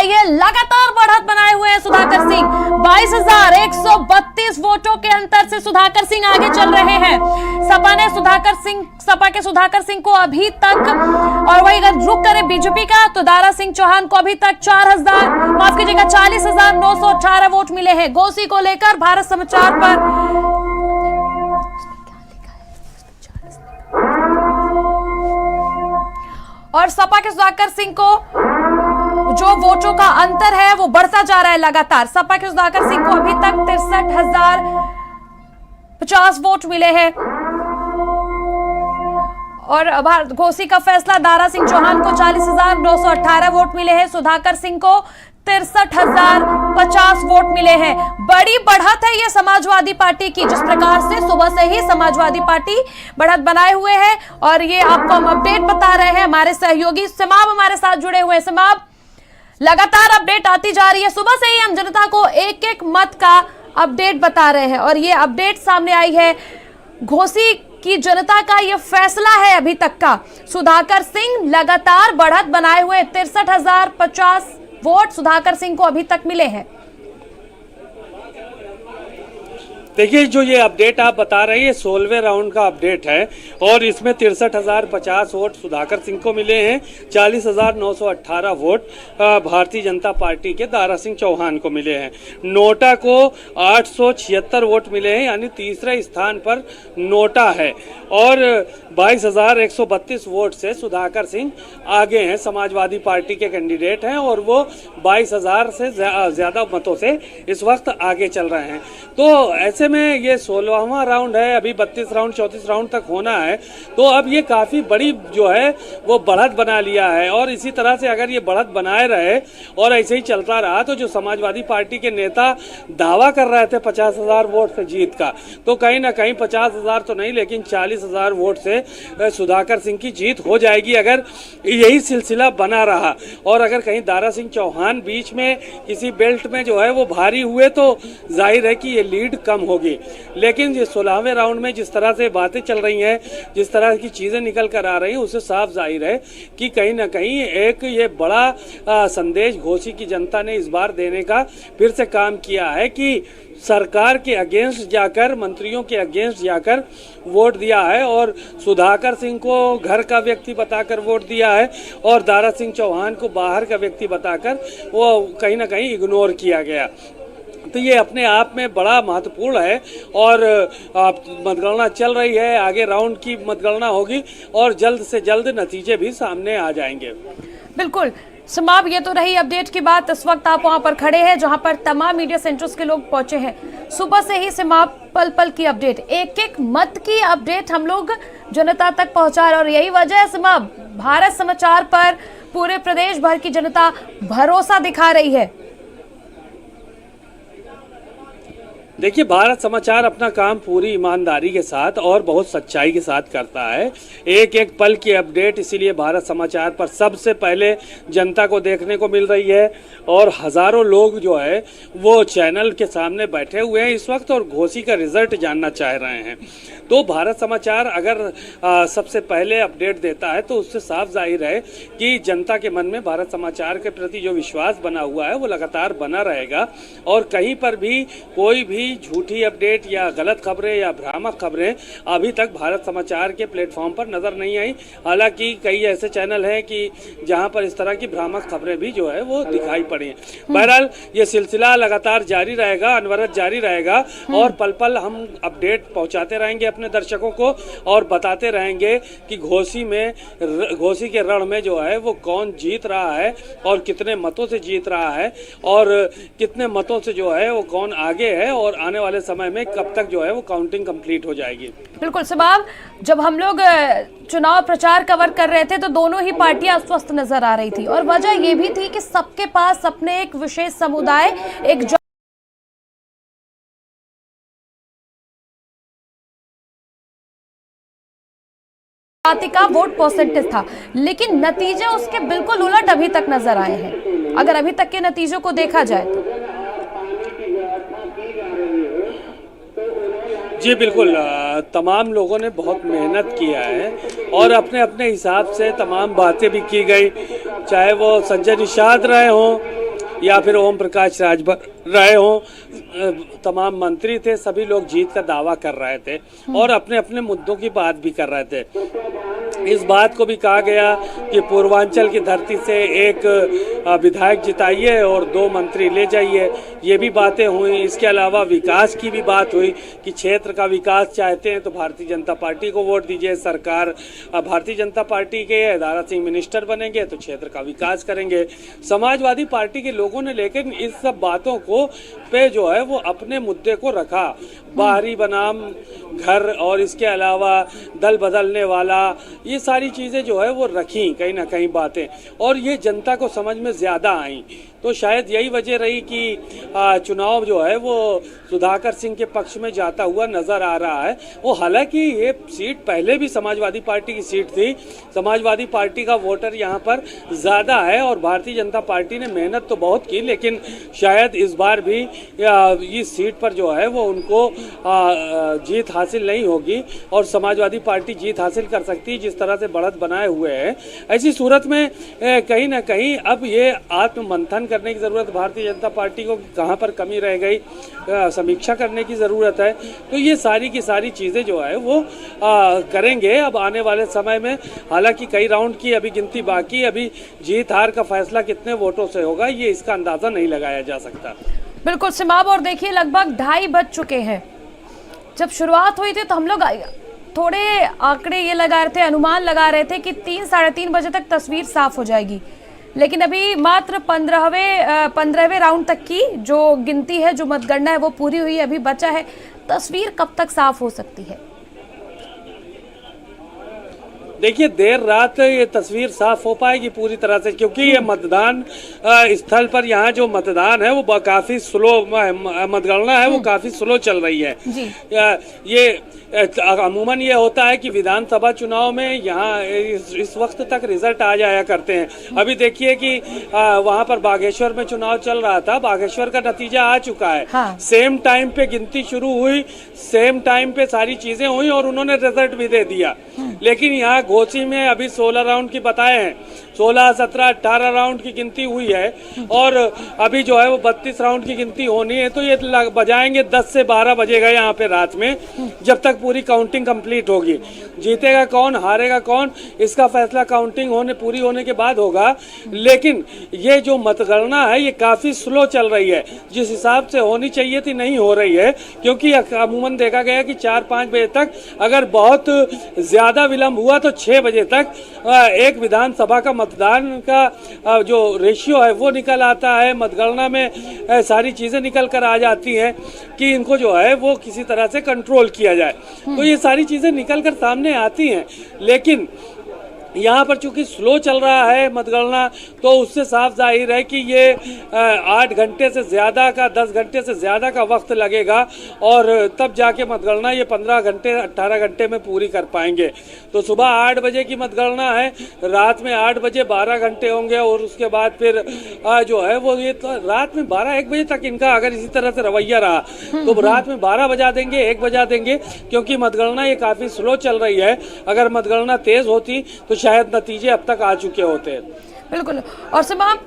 आई है। लगातार बढ़त बनाए हुए हैं सुधाकर सिंह। 22,132 वोटों के अंतर से सुधाकर सिंह आगे चल रहे हैं। सपा के सुधाकर सिंह को अभी तक, और वही अगर रुक करें बीजेपी का, तो दारा सिंह चौहान को अभी तक 40,918 वोट मिले हैं। घोसी को लेकर भारत समाचार पर और सपा के सुधाकर सिंह को जो वोटों का अंतर है वो बढ़ता जा रहा है लगातार। सपा के सुधाकर सिंह को अभी तक 63,050 वोट मिले हैं और घोसी का फैसला, दारा सिंह चौहान को 40,918 वोट मिले हैं। सुधाकर सिंह को 63,050 वोट मिले हैं। बड़ी बढ़त है ये समाजवादी पार्टी की। जिस प्रकार से सुबह से ही समाजवादी पार्टी बढ़त बनाए हुए है और ये आपको हम अपडेट बता रहे हैं। हमारे सहयोगी सिमाब हमारे साथ जुड़े हुए हैं। सिमाब, लगातार अपडेट आती जा रही है। सुबह से ही हम जनता को एक एक मत का अपडेट बता रहे हैं और ये अपडेट सामने आई है। घोसी की जनता का ये फैसला है अभी तक का। सुधाकर सिंह लगातार बढ़त बनाए हुए 63,050 वोट सुधाकर सिंह को अभी तक मिले हैं। देखिए, जो ये अपडेट आप बता रहे हैं 16वें राउंड का अपडेट है और इसमें 63,050 वोट सुधाकर सिंह को मिले हैं। 40,918 वोट भारतीय जनता पार्टी के दारा सिंह चौहान को मिले हैं। नोटा को 876 वोट मिले हैं, यानी तीसरे स्थान पर नोटा है और 22,132 वोट से सुधाकर सिंह आगे हैं। समाजवादी पार्टी के कैंडिडेट हैं और वो 22,000 से ज़्यादा मतों से इस वक्त आगे चल रहे हैं। तो ऐसे में ये 16वां राउंड है, अभी 32 राउंड 34 राउंड तक होना है। तो अब ये काफ़ी बड़ी जो है वो बढ़त बना लिया है और इसी तरह से अगर ये बढ़त बनाए रहे और ऐसे ही चलता रहा तो जो समाजवादी पार्टी के नेता दावा कर रहे थे 50,000 वोट से जीत का, तो कहीं ना कहीं 50,000 तो नहीं लेकिन 40,000 वोट से सुधाकर सिंह की जीत हो जाएगी अगर यही सिलसिला बना रहा। और अगर कहीं दारा सिंह चौहान बीच में किसी बेल्ट में जो है वो भारी हुए तो जाहिर है कि ये लीड कम होगी। लेकिन ये 16वें राउंड में जिस तरह से बातें चल रही हैं, जिस तरह की चीज़ें निकल कर आ रही हैं, उससे साफ जाहिर है कि कहीं ना कहीं एक ये बड़ा संदेश घोसी की जनता ने इस बार देने का फिर से काम किया है कि सरकार के अगेंस्ट जाकर, मंत्रियों के अगेंस्ट जाकर वोट दिया है और सुधाकर सिंह को घर का व्यक्ति बताकर वोट दिया है और दारा सिंह चौहान को बाहर का व्यक्ति बताकर वो कहीं ना कहीं इग्नोर किया गया। तो ये अपने आप में बड़ा महत्वपूर्ण है और मतगणना चल रही है, आगे राउंड की मतगणना होगी और जल्द से जल्द नतीजे भी सामने आ जाएंगे। बिल्कुल समाब, ये तो रही अपडेट की बात। इस वक्त आप वहां पर खड़े हैं जहां पर तमाम मीडिया सेंटर्स के लोग पहुंचे हैं। सुबह से ही समाब पल पल की अपडेट, एक एक मत की अपडेट हम लोग जनता तक पहुंचा रहे और यही वजह है समाब, भारत समाचार पर पूरे प्रदेश भर की जनता भरोसा दिखा रही है। देखिए, भारत समाचार अपना काम पूरी ईमानदारी के साथ और बहुत सच्चाई के साथ करता है। एक एक पल की अपडेट इसीलिए भारत समाचार पर सबसे पहले जनता को देखने को मिल रही है और हज़ारों लोग जो है वो चैनल के सामने बैठे हुए हैं इस वक्त और घोसी का रिजल्ट जानना चाह रहे हैं। तो भारत समाचार अगर सबसे पहले अपडेट देता है तो उससे साफ जाहिर है कि जनता के मन में भारत समाचार के प्रति जो विश्वास बना हुआ है वो लगातार बना रहेगा और कहीं पर भी कोई भी झूठी अपडेट या गलत खबरें या भ्रामक खबरें अभी तक भारत समाचार के प्लेटफॉर्म पर नजर नहीं आई। हालांकि कई ऐसे चैनल हैं कि जहां पर इस तरह की भ्रामक खबरें भी जो है वो दिखाई पड़ी हैं। बहरहाल ये सिलसिला लगातार जारी रहेगा, अनवरत जारी रहेगा और पल पल हम अपडेट पहुंचाते रहेंगे अपने दर्शकों को और बताते रहेंगे कि घोसी के रण में जो है वो कौन जीत रहा है और कितने मतों से जीत रहा है और कितने मतों से जो है वो कौन आगे है और आने वाले समय में कब तक जो है वो काउंटिंग कंप्लीट हो जाएगी। बिल्कुल सबाब, जब हम लोग चुनाव प्रचार कवर कर रहे थे तो दोनों ही पार्टियां अस्वस्थ नजर आ रही थी और वजह यह भी थी कि सबके पास अपने एक विशेष समुदाय, एक जाति का वोट परसेंटेज था, लेकिन नतीजे उसके बिल्कुल उलट अभी तक नजर आए हैं। अगर अभी तक के नतीजों को देखा जाए तो जी बिल्कुल, तमाम लोगों ने बहुत मेहनत किया है और अपने अपने हिसाब से तमाम बातें भी की गई, चाहे वो संजय निषाद रहे हों या फिर ओम प्रकाश राय हों, तमाम मंत्री थे, सभी लोग जीत का दावा कर रहे थे और अपने अपने मुद्दों की बात भी कर रहे थे। इस बात को भी कहा गया कि पूर्वांचल की धरती से एक विधायक जिताइए और 2 मंत्री ले जाइए, ये भी बातें हुई। इसके अलावा विकास की भी बात हुई कि क्षेत्र का विकास चाहते हैं तो भारतीय जनता पार्टी को वोट दीजिए, सरकार भारतीय जनता पार्टी के दारा सिंह मिनिस्टर बनेंगे तो क्षेत्र का विकास करेंगे। समाजवादी पार्टी के लोगों ने लेकिन इस सब बातों को पे जो है वो अपने मुद्दे को रखा, बाहरी बनाम घर और इसके अलावा दल बदलने वाला, ये सारी चीज़ें जो है वो रखी कहीं ना कहीं बातें, और ये जनता को समझ में ज़्यादा आई। तो शायद यही वजह रही कि चुनाव जो है वो सुधाकर सिंह के पक्ष में जाता हुआ नज़र आ रहा है। वो हालांकि ये सीट पहले भी समाजवादी पार्टी की सीट थी, समाजवादी पार्टी का वोटर यहाँ पर ज़्यादा है और भारतीय जनता पार्टी ने मेहनत तो बहुत की, लेकिन शायद इस बार भी इस सीट पर जो है वो उनको जीत हासिल नहीं होगी और समाजवादी पार्टी जीत हासिल कर सकती है जिस तरह से बढ़त बनाए हुए है। ऐसी सूरत में कहीं ना कहीं अब ये आत्ममंथन करने की ज़रूरत भारतीय जनता पार्टी को, कहाँ पर कमी रह गई, समीक्षा करने की ज़रूरत है। तो ये सारी की सारी चीज़ें जो है वो करेंगे अब आने वाले समय में। हालांकि कई राउंड की अभी गिनती बाकी, अभी जीत हार का फैसला कितने वोटों से होगा ये इसका अंदाज़ा नहीं लगाया जा सकता। बिल्कुल सिमाब, और देखिए लगभग 2:30 बज चुके हैं। जब शुरुआत हुई थी तो हम लोग थोड़े आंकड़े ये लगा रहे थे, अनुमान लगा रहे थे कि 3 साढ़े 3 बजे तक तस्वीर साफ हो जाएगी, लेकिन अभी मात्र 15वें राउंड तक की जो गिनती है, जो मतगणना है वो पूरी हुई है, अभी बचा है। तस्वीर कब तक साफ हो सकती है? देखिए देर रात ये तस्वीर साफ हो पाएगी पूरी तरह से, क्योंकि ये मतदान स्थल पर यहाँ जो मतदान है वो काफी स्लो, मतगणना है वो काफी स्लो चल रही है। ये अमूमन ये होता है कि विधानसभा चुनाव में यहाँ इस वक्त तक रिजल्ट आ जाया करते हैं। अभी देखिए कि वहाँ पर बागेश्वर में चुनाव चल रहा था, बागेश्वर का नतीजा आ चुका है। हाँ। सेम टाइम पे गिनती शुरू हुई, सेम टाइम पे सारी चीजें हुई और उन्होंने रिजल्ट भी दे दिया। लेकिन यहाँ घोसी में अभी 16 राउंड की बताए हैं, 16, 17, 18 राउंड की गिनती हुई है और अभी जो है वो 32 राउंड की गिनती होनी है। तो ये बजाएंगे 10 से 12 बजेगा यहाँ पे रात में, जब तक पूरी काउंटिंग कंप्लीट होगी। जीतेगा कौन हारेगा कौन इसका फैसला काउंटिंग पूरी होने के बाद होगा। लेकिन ये जो मतगणना है ये काफी स्लो चल रही है, जिस हिसाब से होनी चाहिए थी नहीं हो रही है, क्योंकि अमूमन देखा गया कि 4-5 बजे तक, अगर बहुत ज्यादा विलंब हुआ तो 6 बजे तक एक विधानसभा का मतदान का जो रेशियो है वो निकल आता है। मतगणना में सारी चीजें निकल कर आ जाती हैं कि इनको जो है वो किसी तरह से कंट्रोल किया जाए। तो ये सारी चीजें निकल कर सामने आती हैं, लेकिन यहाँ पर चूंकि स्लो चल रहा है मतगणना, तो उससे साफ जाहिर है कि ये 8 घंटे से ज़्यादा का 10 घंटे से ज़्यादा का वक्त लगेगा और तब जाके मतगणना ये 15 घंटे 18 घंटे में पूरी कर पाएंगे। तो सुबह 8 बजे की मतगणना है, रात में 8 बजे 12 घंटे होंगे और उसके बाद फिर जो है वो ये तो रात में 12-1 बजे तक इनका अगर इसी तरह से रवैया रहा तो रात में 12 बजा देंगे, 1 बजा देंगे, क्योंकि मतगणना ये काफ़ी स्लो चल रही है। अगर मतगणना तेज़ होती तो शायद नतीजे अब तक आ चुके होते। बिल्कुल। और सिमाब,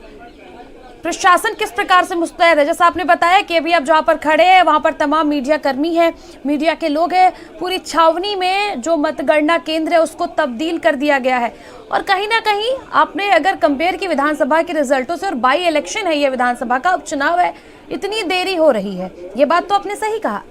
प्रशासन किस प्रकार से मुस्तैद है? जैसा आपने बताया कि अभी आप जहाँ पर खड़े हैं वहाँ पर तमाम मीडिया कर्मी हैं, मीडिया के लोग हैं, पूरी छावनी में जो मतगणना केंद्र है उसको तब्दील कर दिया गया है। और कहीं ना कहीं आपने अगर कंपेयर की विधानसभा के रिजल्टों से, और बाई इलेक्शन है ये, विधानसभा का उपचुनाव है, इतनी देरी हो रही है, ये बात तो आपने सही कहा।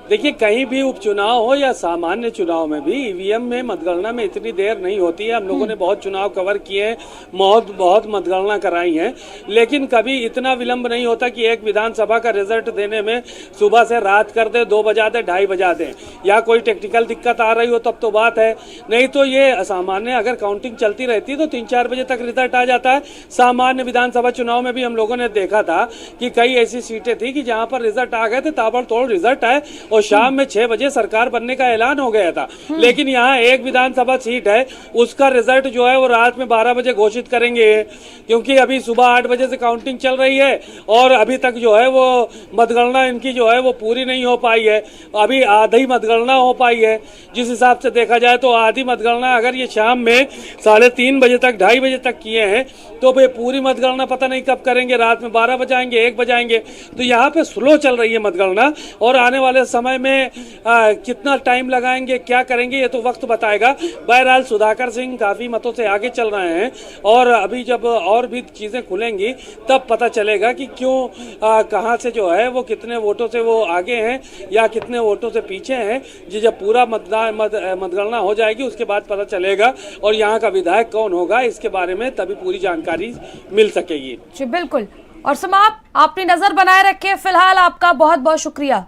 देखिए कहीं भी उपचुनाव हो या सामान्य चुनाव में भी ईवीएम में मतगणना में इतनी देर नहीं होती है। हम लोगों ने बहुत चुनाव कवर किए हैं, बहुत मतगणना कराई हैं, लेकिन कभी इतना विलंब नहीं होता कि एक विधानसभा का रिजल्ट देने में सुबह से रात कर दे, 2 बजा दे, 2:30 बजा दे, या कोई टेक्निकल दिक्कत आ रही हो तब तो बात है, नहीं तो ये सामान्य अगर काउंटिंग चलती रहती तो 3-4 बजे तक रिजल्ट आ जाता है। सामान्य विधानसभा चुनाव में भी हम लोगों ने देखा था कि कई ऐसी सीटें थी कि जहाँ पर रिजल्ट आ गए थे, ताबड़तोड़ रिजल्ट आए और शाम में 6 बजे सरकार बनने का ऐलान हो गया था। लेकिन यहाँ एक विधानसभा सीट है, उसका रिजल्ट जो है वो रात में 12 बजे घोषित करेंगे, क्योंकि अभी सुबह 8 बजे से काउंटिंग चल रही है और अभी तक जो है वो मतगणना इनकी जो है वो पूरी नहीं हो पाई है। अभी आधी मतगणना हो पाई है। जिस हिसाब से देखा जाए तो आधी मतगणना अगर ये शाम में 3:30 बजे तक 2:30 बजे तक किए हैं तो वे पूरी मतगणना पता नहीं कब करेंगे, रात में 12 बजाएंगे, 1 बजाएंगे। तो यहाँ पे स्लो चल रही है मतगणना और आने वाले समय में कितना टाइम लगाएंगे, क्या करेंगे, ये तो वक्त बताएगा। बहरहाल सुधाकर सिंह काफी मतों से आगे चल रहे हैं और अभी जब और भी चीजें खुलेंगी तब पता चलेगा कि क्यों कहाँ से जो है वो कितने वोटों से वो आगे हैं या कितने वोटों से पीछे हैं। जी जब पूरा मतगणना हो जाएगी उसके बाद पता चलेगा और यहाँ का विधायक कौन होगा इसके बारे में तभी पूरी जानकारी मिल सकेगी। जी बिल्कुल। और समाप्त, आपने नजर बनाए रखे। फिलहाल आपका बहुत बहुत शुक्रिया।